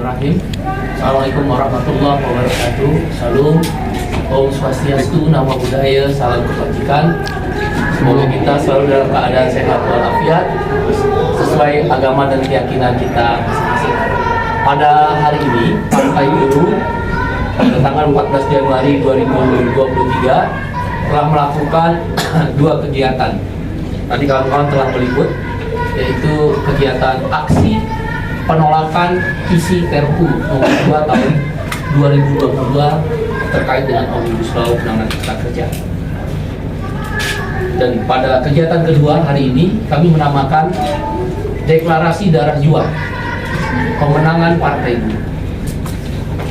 Bismillahirrahmanirrahim. Assalamualaikum warahmatullahi wabarakatuh. Salam, Om Swastiastu, Namo Buddhaya, salam kebajikan. Semoga kita selalu dalam keadaan sehat walafiat sesuai agama dan keyakinan kita masing-masing. Pada hari ini, Partai Buruh pada tanggal 14 Januari 2023 telah melakukan dua kegiatan. Tadi kawan-kawan telah meliput, yaitu kegiatan aksi penolakan isi Perpu nomor 2 tahun 2022 terkait dengan Omnibus Law Penanganan Cipta Kerja. Dan pada kegiatan kedua hari ini kami menamakan Deklarasi Darah Juang Pemenangan Partai Buruh.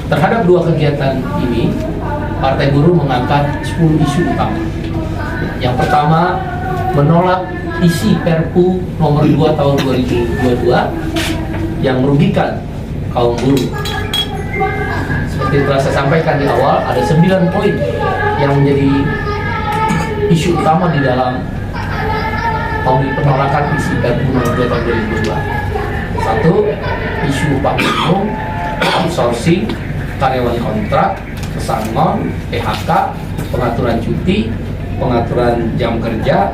Terhadap dua kegiatan ini, Partai Buruh mengangkat 10 isu utama. Yang pertama, menolak isi Perpu nomor 2 tahun 2022 yang merugikan kaum buruh. Seperti telah saya sampaikan di awal, ada 9 poin yang menjadi isu utama di dalam penolakan isi Perpu nomor 2 tahun 2022. Satu, isu upah minimum, outsourcing, karyawan kontrak, pesangon, PHK, pengaturan cuti, pengaturan jam kerja,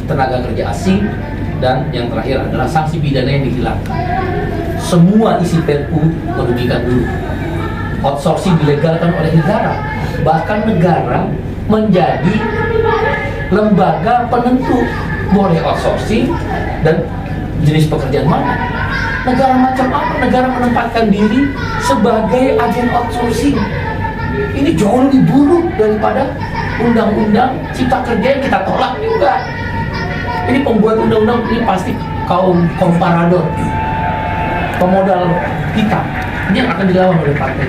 tenaga kerja asing, dan yang terakhir adalah sanksi pidana yang dihilangkan. Semua isi Perpu merugikan buruh. Outsourcing dilegalkan oleh negara, bahkan negara menjadi lembaga penentu boleh outsourcing dan jenis pekerjaan mana. Negara macam apa negara menempatkan diri sebagai agen outsourcing? Ini jauh lebih buruk daripada undang-undang cipta kerja yang kita tolak juga. Ini pembuat undang-undang ini pasti kaum komparador, pemodal hitam. Ini yang akan dilawan oleh partai.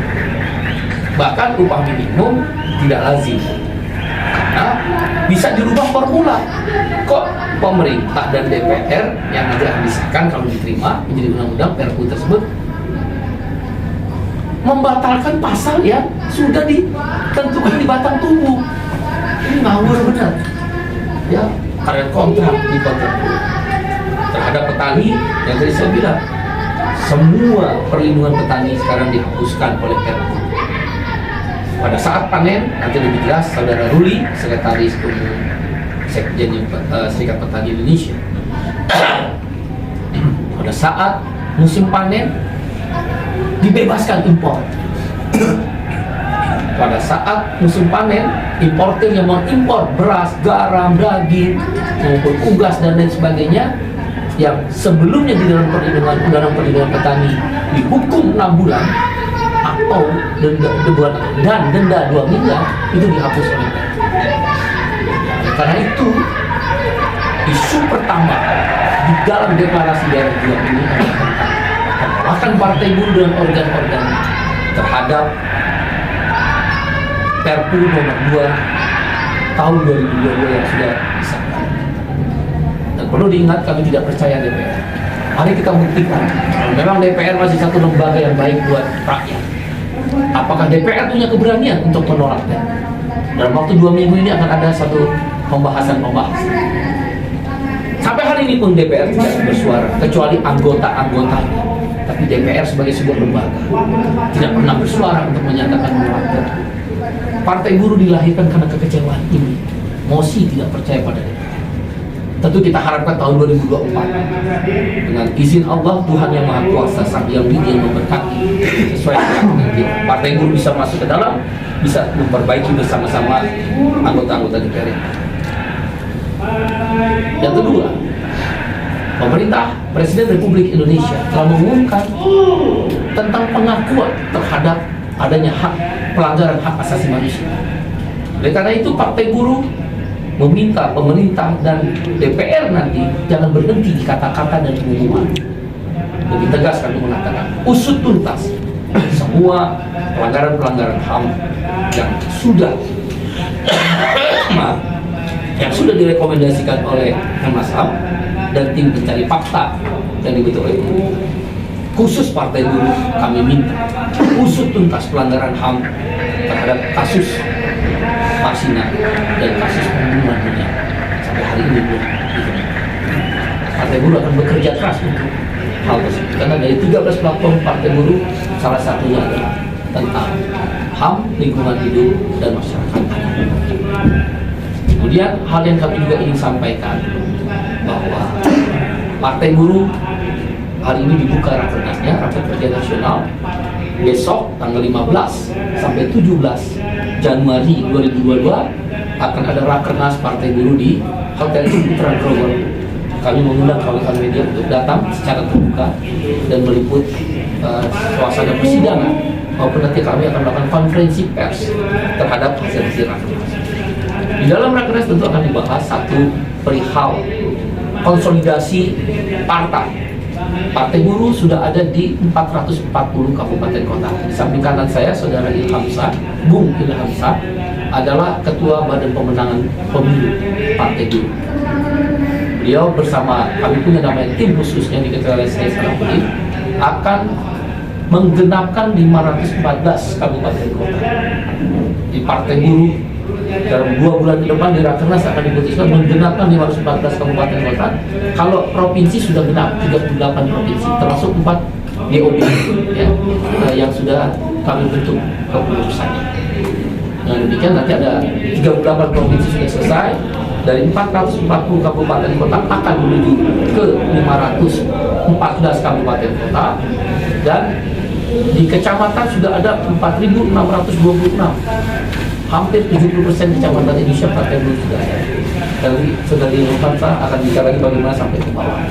Bahkan upah minimum tidak lazim, karena bisa dirubah formula. Kok pemerintah dan DPR yang nanti akan disahkan kalau diterima menjadi undang-undang Perpu tersebut membatalkan pasal yang sudah ditentukan di batang tubuh? Ini ngawur benar. Ya, karyawan kontrak di kontrak terhadap petani yang tadi saya bilang, semua perlindungan petani sekarang dihapuskan oleh Perpu. Pada saat panen, nanti lebih jelas Saudara Ruli, Sekretaris Umum Sekjen Serikat Petani Indonesia. Pada saat musim panen, dibebaskan impor. Pada saat musim panen, importer yang mengimpor beras, garam, daging, maupun unggas dan lain sebagainya, yang sebelumnya di dalam perlindungan petani dihukum 6 bulan atau denda 2 miliar, itu dihapus oleh Perpu. Karena itu, isu pertama di dalam deklarasi Darah Juang ini adalah penolakan Partai Buruh dan organ-organ terhadap Perpu nomor 2 tahun 2022 yang sudah disahkan. Dan perlu diingat, kami tidak percaya DPR. Mari kita buktikan kalau memang DPR masih satu lembaga yang baik buat rakyat. Apakah DPR punya keberanian untuk menolaknya? Dalam waktu 2 minggu ini akan ada satu pembahasan. Sampai hari ini pun DPR tidak bersuara, kecuali anggota-anggotanya. Tapi DPR sebagai sebuah lembaga tidak pernah bersuara untuk menyatakan menolaknya. Partai Buruh dilahirkan karena kekecewaan ini. Mosi tidak percaya pada DPR. Tentu kita harapkan tahun 2024 dengan izin Allah, Tuhan yang Maha Kuasa, Sang Yang Widi yang memberkati sesuai dengan kita, Partai Buruh bisa masuk ke dalam, bisa memperbaiki bersama-sama anggota-anggota DPR. Yang kedua, pemerintah Presiden Republik Indonesia telah mengumumkan tentang pengakuan terhadap adanya pelanggaran hak asasi manusia. Oleh karena itu, Partai Buruh meminta pemerintah dan DPR nanti jangan berhenti di kata-kata dan pengumuman. Lebih tegas kami mengatakan, usut tuntas semua pelanggaran-pelanggaran HAM yang sudah direkomendasikan oleh Komnas HAM dan tim pencari fakta yang dibentuk oleh Buruh. Khusus Partai Buruh, kami minta usut tuntas pelanggaran HAM terhadap kasus Marsina dan kasus pembunuhan sampai hari ini belum. Partai Buruh akan bekerja keras untuk hal tersebut. Karena dari 13 platform partai buruh, salah satunya adalah tentang HAM, lingkungan hidup, dan masyarakat. Kemudian hal yang kami juga ingin sampaikan bahwa partai buruh hari ini dibuka rakernasnya, rapat kerja nasional. Besok tanggal 15 sampai 17 Januari 2022 akan ada rakernas partai buruh di Hotel Ciputra Grogol. Kami mengundang kawan-kawan media untuk datang secara terbuka dan meliput suasana persidangan, maupun nanti kami akan melakukan konferensi pers terhadap hasil-hasil rakernas. Di dalam rakernas tentu akan dibahas satu perihal konsolidasi partai. Partai buruh sudah ada di 440 kabupaten kota. Di samping kanan saya, Saudara Ilham Shah, Bung Ilham Shah, adalah Ketua Badan Pemenangan Pemilu Partai Buruh. Beliau bersama, kami punya namanya tim khususnya di Ketua saya Salahuddin, akan menggenapkan 514 kabupaten kota. Di Partai Buruh dalam 2 bulan ke depan di Rakernas akan diputuskan menggenapkan 514 kabupaten kota. Kalau provinsi sudah genap 38 provinsi, termasuk 4 DOB ya, yang sudah kami bentuk kepengurusannya. Nah, demikian nanti ada 38 provinsi sudah selesai. Dari 440 kabupaten kota akan menuju ke 514 kabupaten kota, dan di kecamatan sudah ada 4.626. Hampir 70% kecamatan Indonesia partai buruh sudah ada. Dari Saudara Ilham Shah akan bicara lagi bagaimana sampai ke bawah.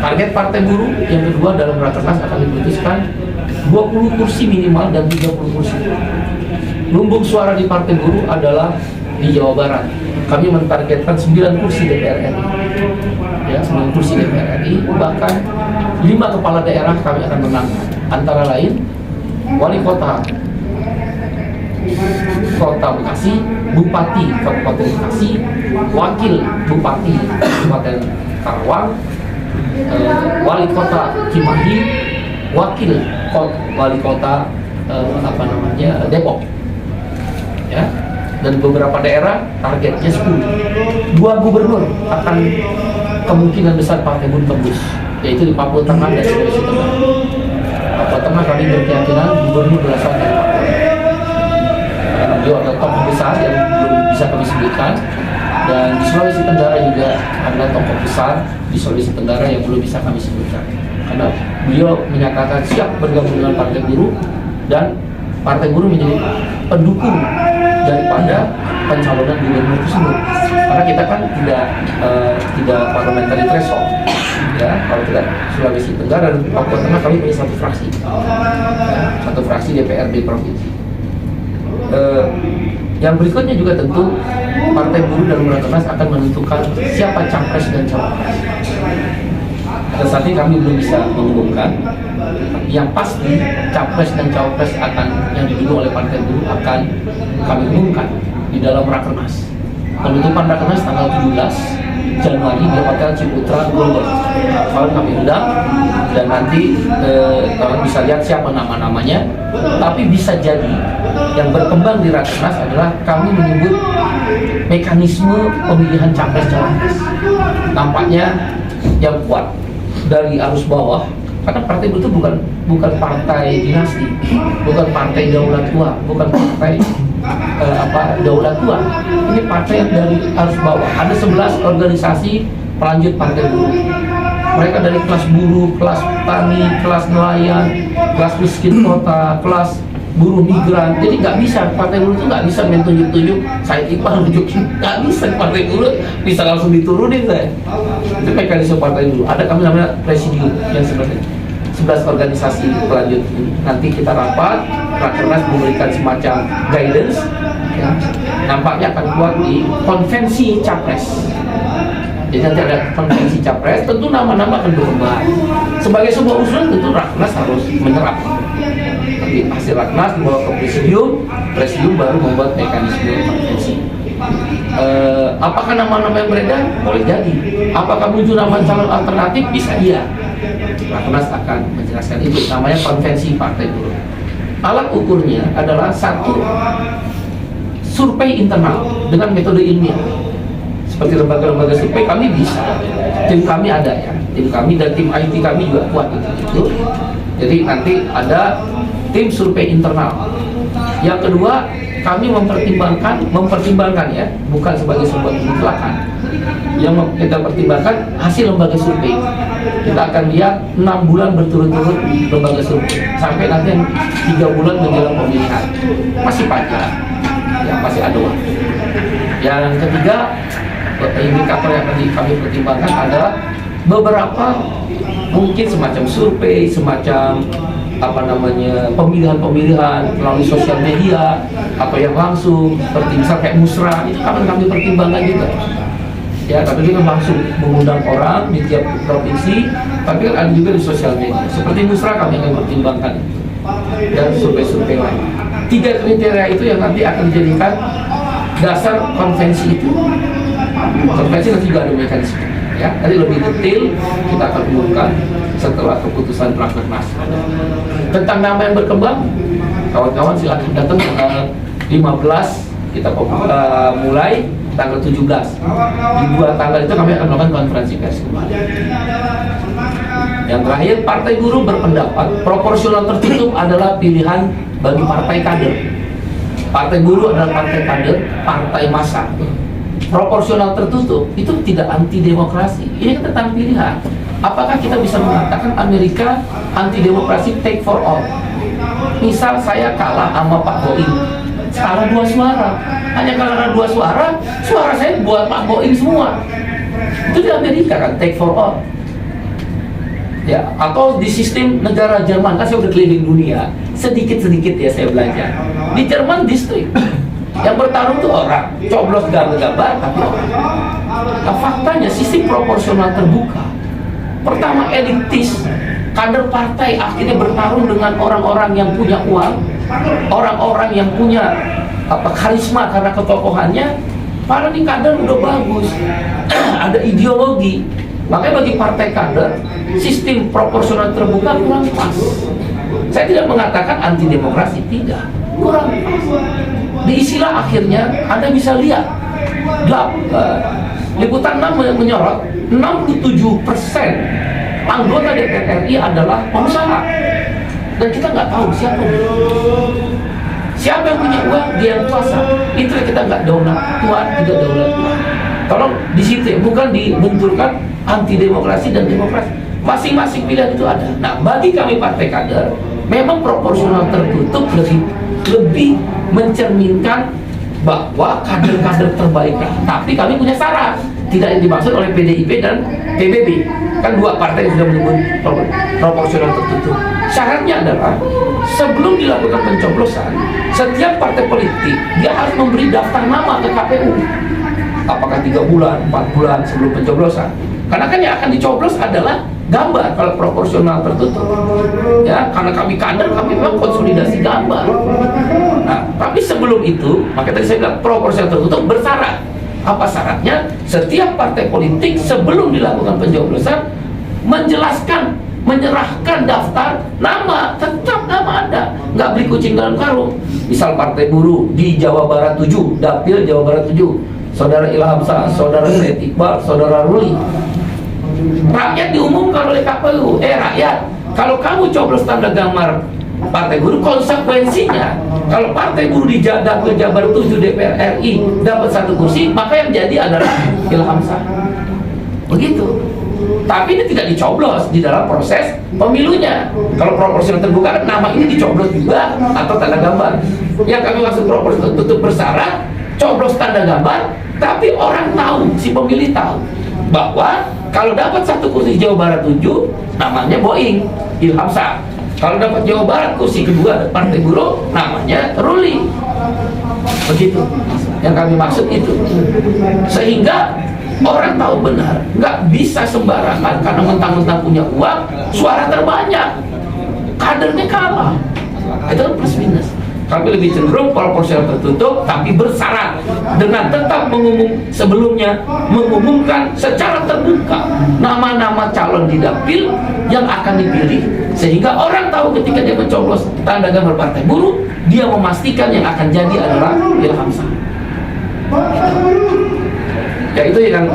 Target partai buruh yang kedua dalam rakernas akan diputuskan 20 kursi minimal dan 30 kursi. Lumbung suara di partai buruh adalah di Jawa Barat. Kami mentargetkan 9 kursi DPR RI. Ya, 9 kursi DPR RI, bahkan 5 kepala daerah kami akan menang. Antara lain wali kota Bekasi, Bupati Kabupaten Bekasi, Wakil Bupati Kabupaten Karawang, Wali Kota Cimahi, Wakil Wali Kota Depok, ya, dan beberapa daerah targetnya 10. 2 gubernur akan kemungkinan besar partai buruh tembus, yaitu di Papua Tengah dan Sulawesi Tenggara. Papua Tengah kami berkeyakinan gubernur berasal dari Papua. Beliau ada tokoh besar yang belum bisa kami sebutkan, dan di Sulawesi Tenggara juga ada tokoh besar di Sulawesi Tenggara yang belum bisa kami sebutkan, karena beliau menyatakan siap bergabung dengan partai buruh, dan partai buruh menjadi pendukung daripada pencalonan gubernur tersebut, karena kita kan tidak parliamentary threshold ya. Kalau tidak Sulawesi Tenggara dan Papua Tengah kami punya satu fraksi ya, satu fraksi DPRD provinsi. Yang berikutnya juga tentu partai buruh dalam rakernas akan menentukan siapa capres dan cawapres. Pada saat ini kami belum bisa mengumumkan, yang pasti capres dan cawapres yang didukung oleh partai buruh akan kami umumkan di dalam rakernas. Penutupan rakernas tanggal 17 Januari di Hotel Ciputra Grogol. Kalau kami undang, dan nanti kalian bisa lihat siapa nama-namanya. Tapi bisa jadi yang berkembang di rakernas adalah kami menyebut mekanisme pemilihan capres-cawapres. Nampaknya yang kuat dari arus bawah, karena partai itu bukan partai dinasti, bukan partai daulat tua, bukan partai daulat tua. Ini partai yang dari arus bawah. Ada 11 organisasi pelanjut partai buruh. Mereka dari kelas buruh, kelas tani, kelas nelayan, kelas miskin kota, kelas buruh migran. Jadi nggak bisa, partai buruh itu nggak bisa main tunjuk-tunjuk Said Iqbal nunjukin, nggak bisa. Partai buruh bisa langsung diturunin saya. Itu mekanisme partai buruh. Ada kami namanya presidium yang seperti 11 organisasi pelanjut. Nanti kita rapat, rakernas memberikan semacam guidance ya. Nampaknya akan kuat di konvensi capres. Jadi nanti ada konvensi capres, tentu nama-nama akan berubah. Sebagai sebuah usulan tentu rakernas harus menyerap. Nanti hasil rakernas dibawa ke presidium baru membuat mekanisme konvensi. Apakah nama-nama yang beredar? Boleh jadi. Apakah muncul nama calon alternatif? Bisa iya. Rakernas akan menjelaskan itu. Namanya konvensi partai buruh. Alat ukurnya adalah satu, survei internal dengan metode ilmiah. Seperti lembaga-lembaga survei kami bisa tim kami ada ya, tim kami dan tim IT kami juga kuat itu. Jadi nanti ada tim survei internal. Yang kedua, kami mempertimbangkan ya, bukan sebagai sebuah mutlakkan. Yang kita pertimbangkan hasil lembaga survei. Kita akan lihat 6 bulan berturut-turut lembaga survei sampai nanti 3 bulan menjelang pemilihan. Masih panjang, ya masih ada waktu. Yang ketiga, indikator yang kami pertimbangkan adalah beberapa mungkin semacam survei, semacam pemilihan melalui sosial media atau yang langsung seperti misal kayak musra, itu akan kami pertimbangkan juga ya. Tapi kita langsung mengundang orang di tiap provinsi, tapi kan ada juga di sosial media seperti musra, kami akan pertimbangkan itu dan survei-survei lain. 3 kriteria itu yang nanti akan dijadikan dasar konvensi itu. Konvensi nanti juga ada mekanisme ya, nanti lebih detail kita akan umumkan setelah keputusan Rakernas. Tentang nama yang berkembang, kawan-kawan silakan datang tanggal 15, kita mulai tanggal 17. Di 2 tanggal itu kami akan melakukan konferensi pers kembali. Yang terakhir, Partai Buruh berpendapat proporsional tertutup adalah pilihan bagi partai kader. Partai Buruh adalah partai kader, partai massa. Proporsional tertutup itu tidak anti demokrasi, ini kan tentang pilihan. Apakah kita bisa mengatakan Amerika anti demokrasi take for all? Misal saya kalah sama Pak Boeing, kalah 2 suara, hanya karena 2 suara, suara saya buat Pak Boeing semua. Itu di Amerika kan take for all. Ya, atau di sistem negara Jerman, kan saya udah keliling dunia, sedikit-sedikit ya saya belajar. Di Jerman distrik yang bertarung itu orang, coblos gambar tapi orang. Nah, faktanya sistem proporsional terbuka. Pertama elitis, kader partai akhirnya bertarung dengan orang-orang yang punya uang, orang-orang yang punya karisma karena ketokohannya. Para nih kader udah bagus, ada ideologi. Makanya bagi partai kader, sistem proporsional terbuka kurang pas. Saya tidak mengatakan anti demokrasi, tidak, kurang pas. Di istilah akhirnya Anda bisa lihat Liputan 6 menyorot 67% anggota DPR RI adalah pengusaha, dan kita nggak tahu siapa yang punya uang, dia yang kuasa. Itu kita nggak daulat Tuhan, tidak daulat Tuhan. Tolong di situ ya, bukan dibenturkan anti demokrasi dan demokrasi. Masing-masing pilihan itu ada. Nah, bagi kami partai kader, memang proporsional tertutup lebih mencerminkan bahwa kader-kader terbaik. Tapi kami punya syarat, tidak yang dimaksud oleh PDIP dan PBB. Kan 2 partai yang sudah menyebut proporsional tertutup. Syaratnya adalah sebelum dilakukan pencoblosan, setiap partai politik dia harus memberi daftar nama ke KPU. Apakah 3 bulan, 4 bulan sebelum pencoblosan? Karena kan yang akan dicoblos adalah gambar kalau proporsional tertutup. Ya, karena kami kader, kami memang konsolidasi gambar. Nah, tapi sebelum itu, makanya tadi saya bilang proporsional tertutup bersyarat. Apa syaratnya? Setiap partai politik sebelum dilakukan pencoblosan menjelaskan, menyerahkan daftar nama, tetap nama Anda, nggak beli kucing dalam karung. Misal Partai Buruh di Jawa Barat 7, Dapil Jawa Barat 7, Saudara Ilham Shah, Saudara Said Iqbal, Saudara Ruli. Rakyat diumumkan oleh KPU, rakyat, kalau kamu coblos tanda gambar Partai Buruh, konsekuensinya kalau Partai Buruh di Dapil Jabar 7 DPR RI dapat 1 kursi, maka yang jadi adalah Ilham Shah. Begitu. Tapi ini tidak dicoblos di dalam proses pemilunya. Kalau proporsional terbuka, nama ini dicoblos juga atau tanda gambar. Yang kami maksud proporsional tertutup bersyarat, coblos tanda gambar, tapi orang tahu, si pemilih tahu bahwa kalau dapat 1 kursi Jawa Barat 7, namanya Boeing, Ilham Shah. Kalau dapat Jawa Barat kursi kedua Partai Buruh, namanya Ruli. Begitu yang kami maksud itu. Sehingga orang tahu benar, nggak bisa sembarangan karena mentang-mentang punya uang, suara terbanyak, kadernya kalah. Itu kan plus minus. Kami lebih cenderung proporsional tertutup, tapi bersyarat dengan tetap sebelumnya mengumumkan secara terbuka nama-nama calon di dapil yang akan dipilih, sehingga orang tahu ketika dia mencoblos tanda gambar Partai Buruh, dia memastikan yang akan jadi adalah Ilham Shah. Ya itu yang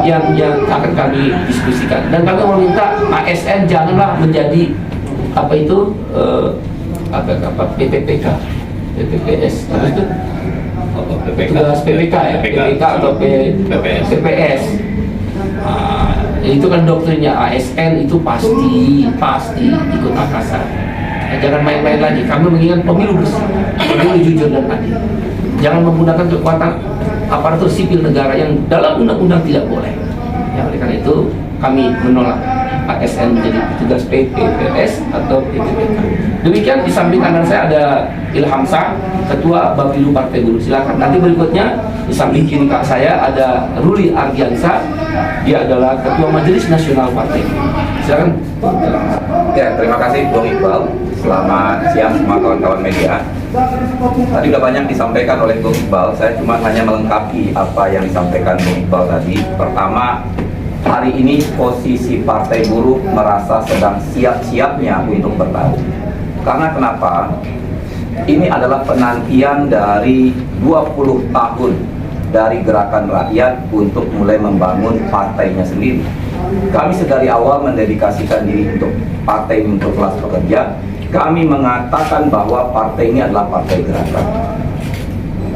akan kami diskusikan, dan kami meminta ASN janganlah menjadi apa itu PPPK, PPPS, apa itu? Petugas PPK ya, PPK atau PPS. Itu kan doktrinnya ASN itu pasti ikut atasan. Jangan main-main lagi. Kami mengingat pemilu bersih, pemilu jujur dan adil. Jangan menggunakan kekuatan aparatur sipil negara yang dalam undang-undang tidak boleh. Ya, oleh karena itu kami menolak ASN menjadi petugas PPPS atau PPPK. Demikian, di samping kanan saya ada Ilham Shah, Ketua Bapilu Partai Buruh. Silakan. Nanti berikutnya di samping kiri saya ada Ruli Ardiansa, dia adalah Ketua Majelis Nasional Partai. Silakan. Ya, terima kasih Bung Iqbal. Selamat siang semua kawan-kawan media. Tadi sudah banyak disampaikan oleh Bung Iqbal. Saya cuma hanya melengkapi apa yang disampaikan Bung Iqbal tadi. Pertama, hari ini posisi Partai Buruh merasa sedang siap-siapnya untuk bertarung. Karena kenapa? Ini adalah penantian dari 20 tahun dari gerakan rakyat untuk mulai membangun partainya sendiri. Kami sedari awal mendedikasikan diri untuk partai untuk kelas pekerja. Kami mengatakan bahwa partai ini adalah partai gerakan.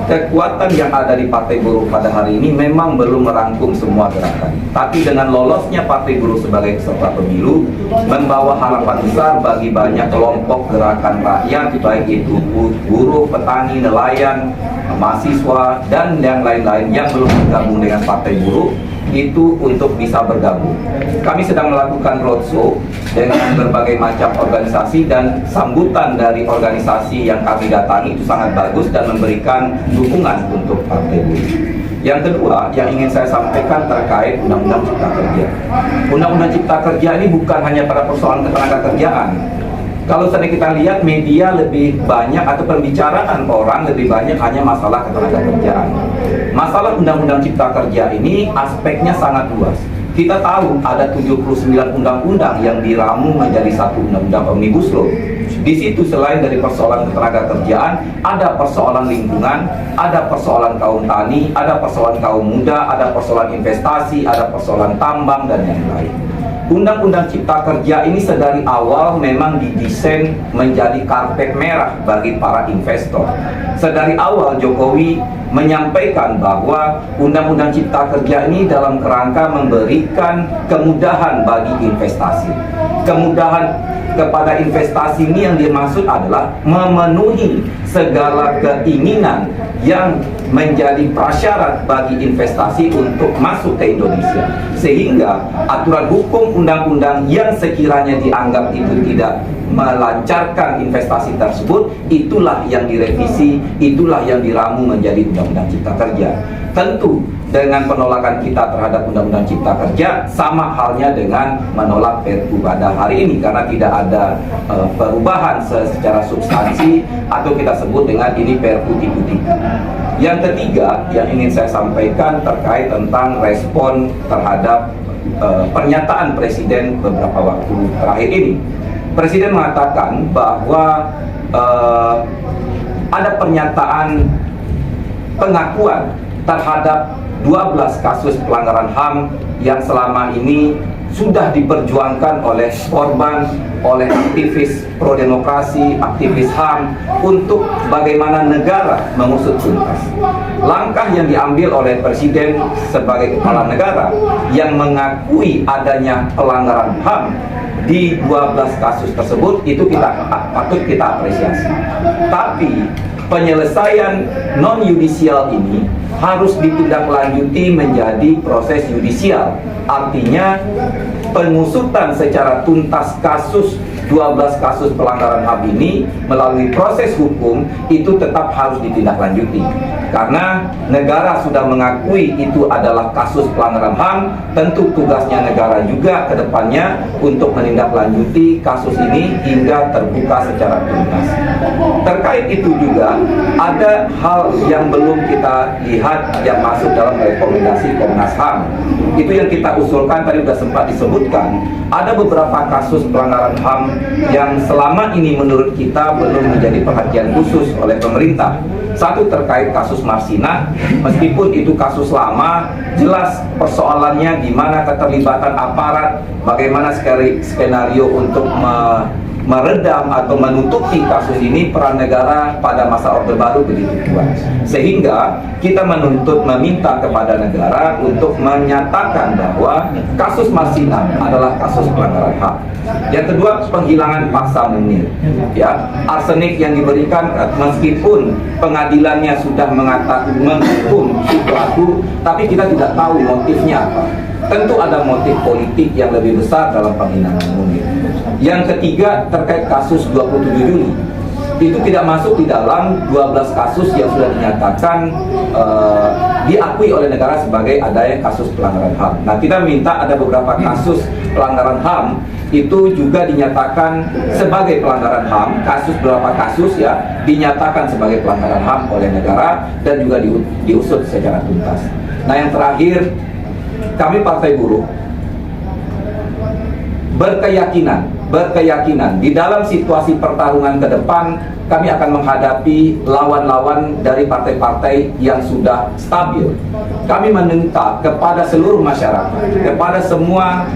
Kekuatan yang ada di Partai Buruh pada hari ini memang belum merangkum semua gerakan. Tapi dengan lolosnya Partai Buruh sebagai peserta pemilu, membawa harapan besar bagi banyak kelompok gerakan rakyat, baik itu buruh, petani, nelayan, mahasiswa, dan yang lain-lain yang belum bergabung dengan Partai Buruh, itu untuk bisa bergabung. Kami sedang melakukan roadshow dengan berbagai macam organisasi, dan sambutan dari organisasi yang kami datangi itu sangat bagus dan memberikan dukungan untuk Partai Buruh. Yang kedua yang ingin saya sampaikan terkait Undang-Undang Cipta Kerja. Undang-Undang Cipta Kerja ini bukan hanya pada persoalan ketenaga kerjaan. Kalau tadi kita lihat media lebih banyak atau pembicaraan orang lebih banyak hanya masalah ketenaga kerjaan. Masalah Undang-Undang Cipta Kerja ini aspeknya sangat luas. Kita tahu ada 79 undang-undang yang diramu menjadi satu undang-undang Omnibus Law. Di situ selain dari persoalan ketenaga kerjaan, ada persoalan lingkungan, ada persoalan kaum tani, ada persoalan kaum muda, ada persoalan investasi, ada persoalan tambang, dan yang lain. Undang-Undang Cipta Kerja ini sedari awal memang didesain menjadi karpet merah bagi para investor. Sedari awal Jokowi menyampaikan bahwa Undang-Undang Cipta Kerja ini dalam kerangka memberikan kemudahan bagi investasi. Kemudahan kepada investasi ini yang dimaksud adalah memenuhi segala keinginan yang menjadi prasyarat bagi investasi untuk masuk ke Indonesia, sehingga aturan hukum undang-undang yang sekiranya dianggap itu tidak melancarkan investasi tersebut, itulah yang direvisi, itulah yang diramu menjadi Undang-Undang Cipta Kerja. Tentu dengan penolakan kita terhadap Undang-Undang Cipta Kerja sama halnya dengan menolak Perpu pada hari ini, karena tidak ada perubahan secara substansi, atau kita sebut dengan ini Perpu tipu-tipu. Yang ketiga yang ingin saya sampaikan terkait tentang respon terhadap pernyataan Presiden beberapa waktu terakhir ini. Presiden mengatakan bahwa ada pernyataan pengakuan terhadap 12 kasus pelanggaran HAM yang selama ini sudah diperjuangkan oleh korban, oleh aktivis pro-demokrasi, aktivis HAM, untuk bagaimana negara mengusut tuntas. Langkah yang diambil oleh Presiden sebagai kepala negara yang mengakui adanya pelanggaran HAM di 12 kasus tersebut, itu patut kita apresiasi. Tapi penyelesaian non-yudisial ini harus ditindaklanjuti menjadi proses yudisial. Artinya pengusutan secara tuntas kasus 12 kasus pelanggaran HAM ini melalui proses hukum itu tetap harus ditindaklanjuti. Karena negara sudah mengakui itu adalah kasus pelanggaran HAM, tentu tugasnya negara juga ke depannya untuk menindaklanjuti kasus ini hingga terbuka secara tuntas. Terkait itu juga ada hal yang belum kita lihat yang masuk dalam rekomendasi Komnas HAM. Itu yang kita usulkan, tadi sudah sempat disebutkan. Ada beberapa kasus pelanggaran HAM yang selama ini menurut kita belum menjadi perhatian khusus oleh pemerintah. Satu terkait kasus Marsina, meskipun itu kasus lama, jelas persoalannya di mana keterlibatan aparat, bagaimana skenario untuk meredam atau menutupi kasus ini, peran negara pada masa Orde Baru begitu kuat. Sehingga kita meminta kepada negara untuk menyatakan bahwa kasus Marsina adalah kasus pelanggaran HAM. Yang kedua, penghilangan paksa Munir. Ya, arsenik yang diberikan meskipun pengadilannya sudah menghukum si pelaku, tapi kita tidak tahu motifnya apa. Tentu ada motif politik yang lebih besar dalam penghinaan Munir. Yang ketiga, terkait kasus 27 Juli. Itu tidak masuk di dalam 12 kasus yang sudah dinyatakan diakui oleh negara sebagai adanya kasus pelanggaran HAM. Nah, kita minta ada beberapa kasus pelanggaran HAM itu juga dinyatakan sebagai pelanggaran HAM, beberapa kasus ya dinyatakan sebagai pelanggaran HAM oleh negara dan juga diusut secara tuntas. Nah, yang terakhir, kami Partai Buruh berkeyakinan di dalam situasi pertarungan ke depan kami akan menghadapi lawan-lawan dari partai-partai yang sudah stabil. Kami meminta kepada seluruh masyarakat, kepada semua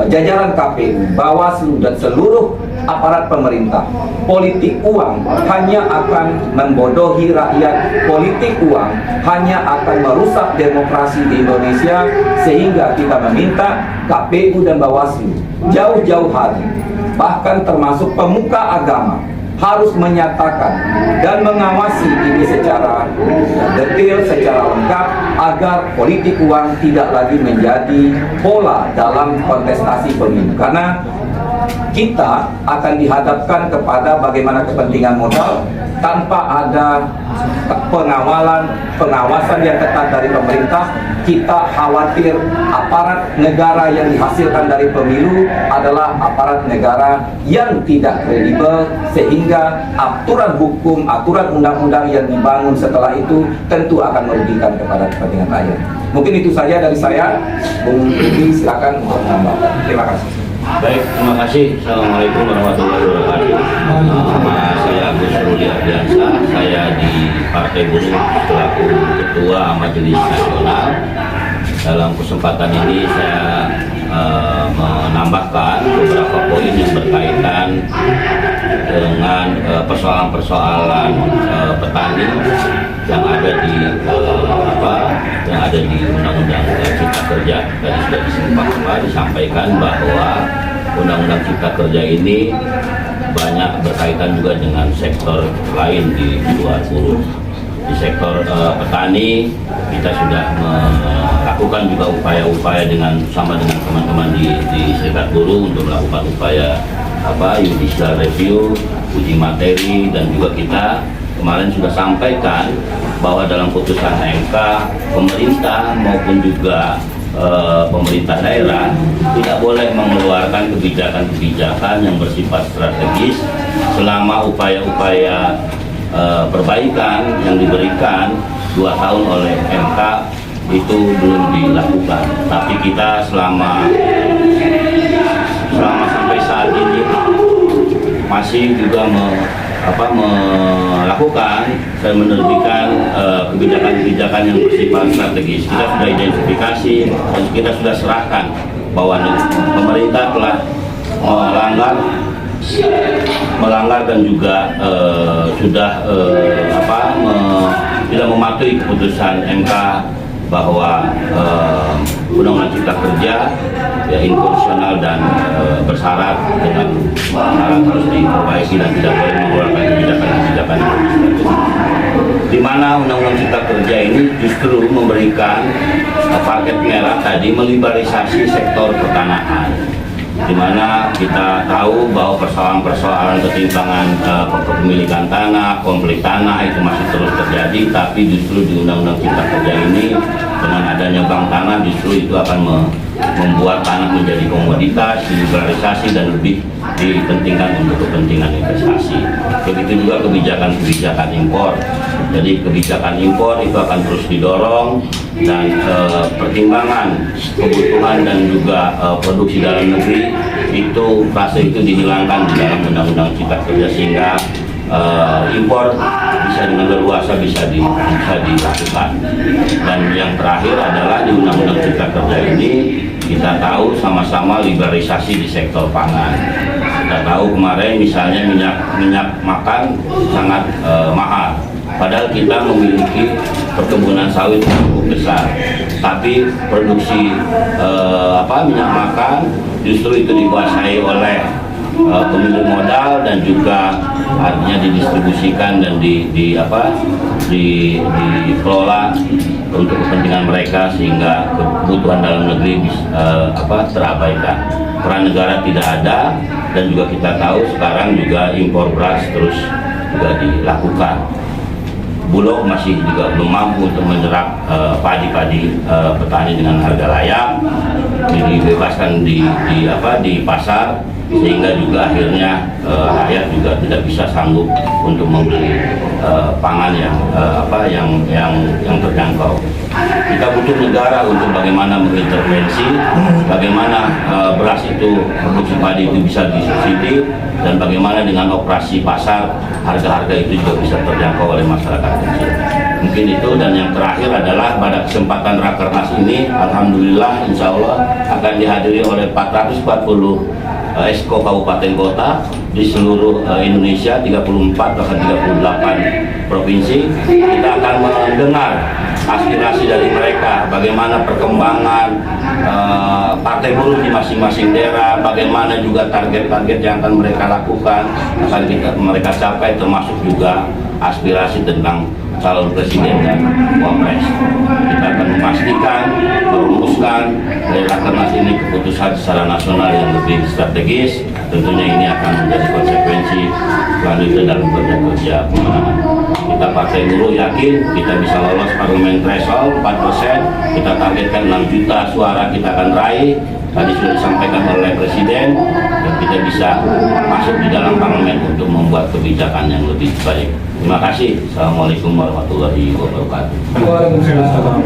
jajaran KPU, Bawaslu dan seluruh aparat pemerintah, politik uang hanya akan membodohi rakyat, politik uang hanya akan merusak demokrasi di Indonesia, sehingga kita meminta KPU dan Bawaslu jauh-jauh hari, bahkan termasuk pemuka agama, harus menyatakan dan mengawasi ini secara detail, secara lengkap, agar politik uang tidak lagi menjadi pola dalam kontestasi pemilu. Karena kita akan dihadapkan kepada bagaimana kepentingan modal tanpa ada pengawasan yang ketat dari pemerintah. Kita khawatir aparat negara yang dihasilkan dari pemilu adalah aparat negara yang tidak kredibel, sehingga aturan hukum, aturan undang-undang yang dibangun setelah itu tentu akan merugikan kepada kepentingan rakyat. Mungkin itu saja dari saya. Bung Rudy, silakan untuk menambahkan. Terima kasih. Baik, terima kasih. Assalamualaikum warahmatullahi wabarakatuh. Nama saya Agus Rudi Ardiansa. Saya di Partai Buruh selaku Ketua Majelis Nasional. Dalam kesempatan ini saya menambahkan beberapa poin yang berkaitan dengan persoalan-persoalan petani yang ada di Undang-Undang Cipta Kerja. Tadi sudah disampaikan bahwa Undang-Undang Cipta Kerja ini banyak berkaitan juga dengan sektor lain di luar buruh. Di sektor petani kita sudah melakukan juga upaya-upaya sama dengan teman-teman di Serikat Buruh untuk melakukan upaya judicial review, uji materi, dan juga kita kemarin sudah sampaikan bahwa dalam putusan MK, pemerintah maupun juga pemerintah daerah tidak boleh mengeluarkan kebijakan-kebijakan yang bersifat strategis selama upaya-upaya perbaikan yang diberikan 2 tahun oleh MK itu belum dilakukan. Tapi kita selama sampai saat ini masih juga melakukan dan menerbitkan kebijakan-kebijakan yang bersifat strategis. Kita sudah identifikasi dan kita sudah serahkan bahwa pemerintah telah melanggar dan juga sudah tidak mematuhi keputusan MK bahwa Undang-Undang Cipta Kerja ya inkonstitusional dan bersyarat dengan syarat harus diperbaiki dan tidak boleh mengeluarkan kebijakan-kebijakan yang strategis. Di mana Undang-Undang Cipta Kerja ini justru memberikan paket merah tadi, meliberalisasi sektor pertanahan, di mana kita tahu bahwa persoalan-persoalan ketimpangan kepemilikan tanah, konflik tanah itu masih terus terjadi, tapi justru di Undang-Undang Cipta Kerja ini dengan adanya bank tanah justru itu akan membuat tanah menjadi komoditas, liberalisasi dan lebih dipentingkan untuk kepentingan investasi. Begitu juga kebijakan-kebijakan impor. Jadi kebijakan impor itu akan terus didorong dan pertimbangan kebutuhan dan juga produksi dalam negeri itu frase itu dihilangkan di dalam Undang-Undang Cipta Kerja sehingga impor bisa dengan leluasa bisa dilakukan. Dan yang terakhir adalah di Undang-Undang Cipta Kerja ini kita tahu sama-sama liberalisasi di sektor pangan. Kita tahu kemarin misalnya minyak makan sangat mahal, padahal kita memiliki perkebunan sawit yang cukup besar, tapi produksi minyak makan justru itu dikuasai oleh pemilik modal dan juga artinya didistribusikan dan dikelola untuk kepentingan mereka sehingga kebutuhan dalam negeri terabaikan. Peran negara tidak ada dan juga kita tahu sekarang juga impor beras terus juga dilakukan. Bulog masih juga belum mampu untuk menyerap padi-padi petani dengan harga layak, dibebaskan di pasar sehingga juga akhirnya rakyat juga tidak bisa sanggup untuk membeli pangan yang terjangkau. Kita butuh negara untuk bagaimana mengintervensi, bagaimana beras itu, produksi padi itu bisa disubsidi, dan bagaimana dengan operasi pasar harga-harga itu juga bisa terjangkau oleh masyarakat kecil. Mungkin itu, dan yang terakhir adalah pada kesempatan Rakernas ini, alhamdulillah insya Allah akan dihadiri oleh 440 Esko kabupaten kota di seluruh Indonesia, 34 bahkan 38 provinsi. Kita akan mendengar aspirasi dari mereka, bagaimana perkembangan partai buruh di masing-masing daerah, bagaimana juga target-target yang akan mereka lakukan, akan mereka capai, termasuk juga aspirasi tentang calon presiden dan wapres. Kita akan memastikan, merumuskan dari Rakernas ini keputusan secara nasional yang lebih strategis. Tentunya ini akan menjadi konsekuensi selanjutnya dalam kerja pemenangan. Kita Partai Buruh yakin kita bisa lolos parlemen threshold 4%. Kita targetkan 6 juta suara kita akan raih. Tadi sudah disampaikan oleh Presiden, dan kita bisa masuk di dalam parlemen untuk membuat kebijakan yang lebih baik. Terima kasih. Assalamualaikum warahmatullahi wabarakatuh. Waalaikumsalam.